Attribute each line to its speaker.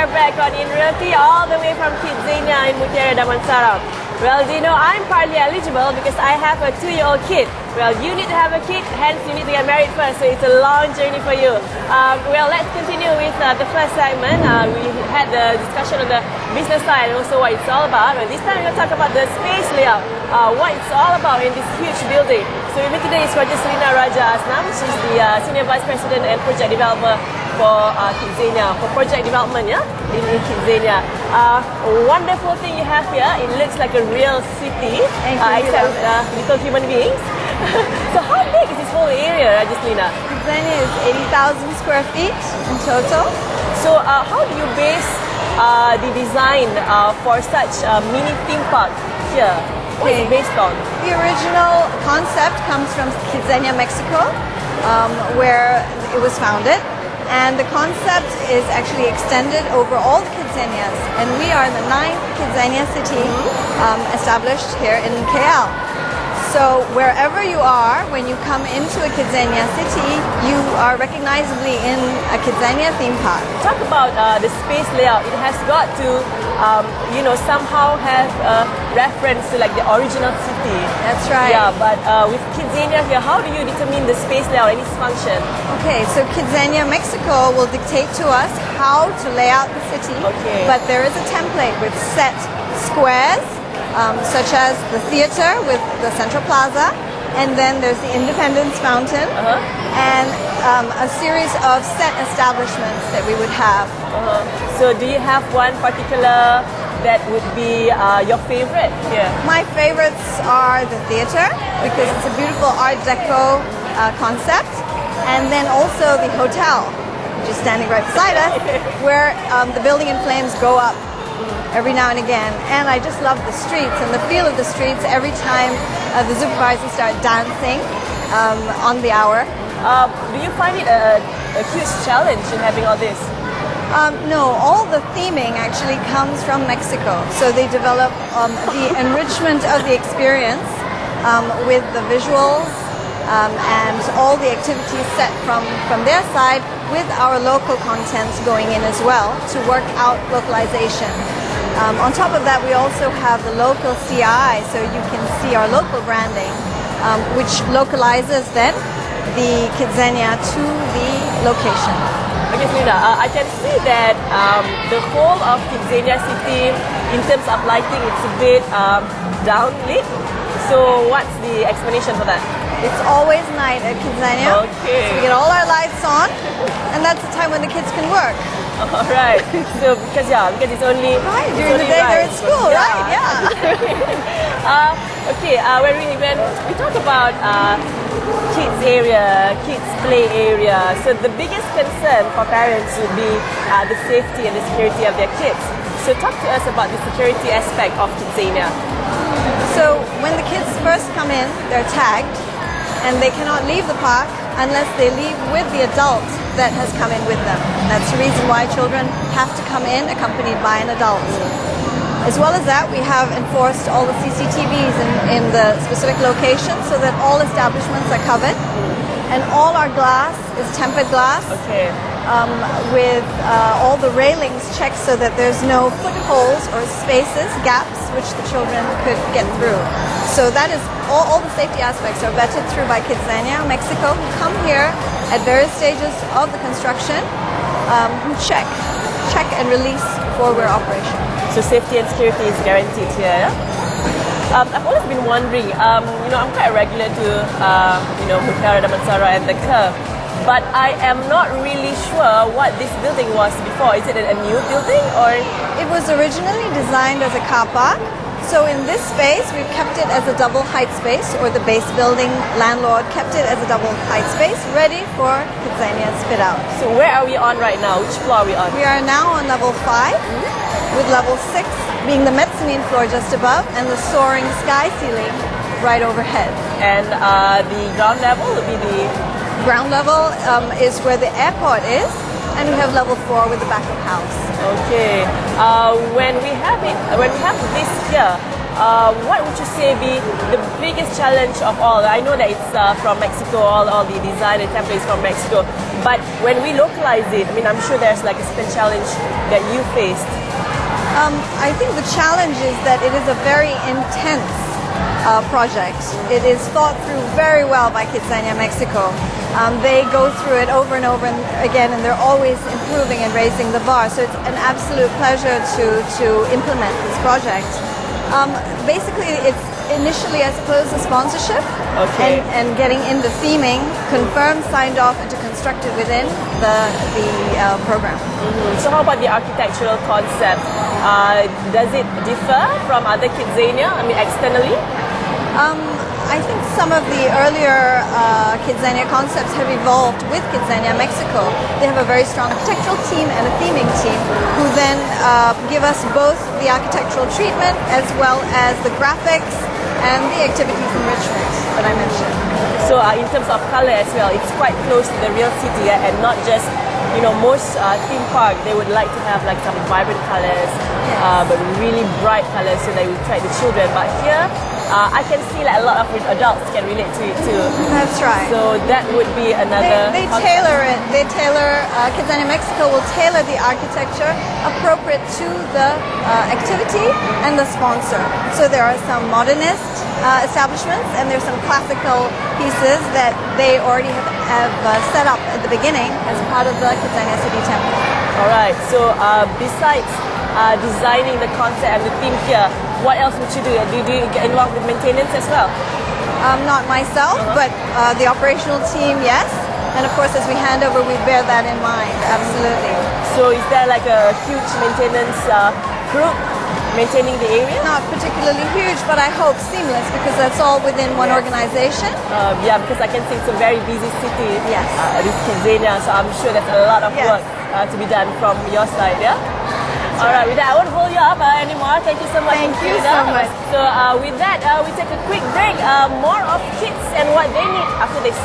Speaker 1: are back on In Realty all the way from KidZania in Mutiara Damansara. Well, do you know, I'm partly eligible because I have a 2-year-old kid. Well, you need to have a kid, hence you need to get married first, so it's a long journey for you. Well, let's continue with the first segment. We had the discussion on the business side and also what it's all about. And this time we're going to talk about the space layout, what it's all about in this huge building. So with me today is Selina Raja Asnam. She's the Senior Vice President and Project Developer for KidZania, for project development, yeah, in KidZania. Wonderful thing you have here. It looks like a real city, except with little human beings. So how big is this whole area, Selina?
Speaker 2: KidZania is 80,000 square feet in total.
Speaker 1: So how do you base the design for such a mini theme park here? What is it based on?
Speaker 2: The original concept comes from KidZania, Mexico, where it was founded. And the concept is actually extended over all the KidZanias. And we are in the 9th KidZania city established here in KL. So wherever you are, when you come into a KidZania city, you are recognizably in a KidZania theme park.
Speaker 1: Talk about the space layout. It has got to, somehow have a reference to like the original city.
Speaker 2: That's right.
Speaker 1: Yeah, but with KidZania here, how do you determine the space layout and its function?
Speaker 2: Okay, so KidZania Mexico will dictate to us how to lay out the city.
Speaker 1: Okay.
Speaker 2: But there is a template with set squares, such as the theater with the Central Plaza, and then there's the Independence Fountain, and a series of set establishments that we would have.
Speaker 1: So do you have one particular that would be your favorite here?
Speaker 2: My favorites are the theater, because it's a beautiful Art Deco concept, and then also the hotel, which is standing right beside us, where the building in flames go up every now and again. And I just love the streets and the feel of the streets every time the supervisors start dancing on the hour.
Speaker 1: Do you find it a huge challenge in having all this?
Speaker 2: No, all the theming actually comes from Mexico. So they develop the enrichment of the experience with the visuals and all the activities set from their side, with our local content going in as well to work out localization. On top of that, we also have the local CI, so you can see our local branding, which localizes then the KidZania to the location.
Speaker 1: Okay, Selina, I can see that the whole of KidZania city, in terms of lighting, it's a bit downlit. So what's the explanation for that?
Speaker 2: It's always night at KidZania.
Speaker 1: Okay.
Speaker 2: So we get all our lights on, and that's the time when the kids can work.
Speaker 1: All right. So because it's only
Speaker 2: during the day they're at school, right? Yeah.
Speaker 1: Okay. When we talk about kids area, kids play area, so the biggest concern for parents would be the safety and the security of their kids. So talk to us about the security aspect of KidZania.
Speaker 2: So when the kids first come in, they're tagged, and they cannot leave the park unless they leave with the adult that has come in with them. That's the reason why children have to come in accompanied by an adult. As well as that, we have enforced all the CCTVs in the specific locations so that all establishments are covered. And all our glass is tempered glass, with all the railings checked so that there's no footholes or spaces, gaps, which the children could get through. So that is all the safety aspects are vetted through by KidZania Mexico, who come here at various stages of the construction, who check and release before we're operational.
Speaker 1: So safety and security is guaranteed here, yeah? I've always been wondering, I'm quite regular to, Mutiara Damansara and the curve, but I am not really sure what this building was before. Is it a new building or?
Speaker 2: It was originally designed as a car park. So in this space, we've kept it as a double height space, or the base building landlord kept it as a double height space, ready for KidZania's fit out.
Speaker 1: So where are we on right now? Which floor are we on?
Speaker 2: We are now on level 5, with level 6 being the mezzanine floor just above, and the soaring sky ceiling right overhead.
Speaker 1: And the ground level will be the?
Speaker 2: Ground level is where the airport is, and we have level 4 with the back of house.
Speaker 1: Okay. When we have this here, what would you say be the biggest challenge of all? I know that it's from Mexico, all the design and templates from Mexico, But when we localize it, I mean, I'm sure there's like a certain challenge that you faced.
Speaker 2: I think the challenge is that it is a very intense project. It is thought through very well by KidZania Mexico. They go through it over and over again, and they're always improving and raising the bar. So it's an absolute pleasure to implement this project. Basically, it's initially, I suppose, a sponsorship, and getting in the theming, confirmed, signed off, and to construct it within the program.
Speaker 1: So how about the architectural concept? Does it differ from other KidZania? I mean, externally?
Speaker 2: I think some of the earlier KidZania concepts have evolved with KidZania Mexico. They have a very strong architectural team and a theming team who then give us both the architectural treatment as well as the graphics and the activities enrichment that I mentioned.
Speaker 1: So in terms of color as well, it's quite close to the real city, and not just, you know, most theme park, they would like to have like some vibrant colors, but really bright colors so they will attract the children. But here, I can see like a lot of adults can relate to it too.
Speaker 2: That's right.
Speaker 1: So that would be another.
Speaker 2: They tailor it. They tailor. KidZania Mexico will tailor the architecture appropriate to the activity and the sponsor. So there are some modernist establishments, and there's some classical pieces that they already have set up at the beginning as part of the KidZania City Temple.
Speaker 1: All right. So besides designing the concept and the theme here, what else would you do? Do you get involved with maintenance as well?
Speaker 2: Not myself, but the operational team, yes. And of course, as we hand over, we bear that in mind. Absolutely.
Speaker 1: So is there like a huge maintenance group maintaining the area?
Speaker 2: Not particularly huge, but I hope seamless, because that's all within one organization.
Speaker 1: Yeah, because I can see it's a very busy city.
Speaker 2: Yes.
Speaker 1: This KidZania, so I'm sure there's a lot of work to be done from your side, yeah? All right, with that, I won't hold you up anymore. Thank you so much.
Speaker 2: Thank you so much.
Speaker 1: So with that, we take a quick break. More of kids and what they need after this.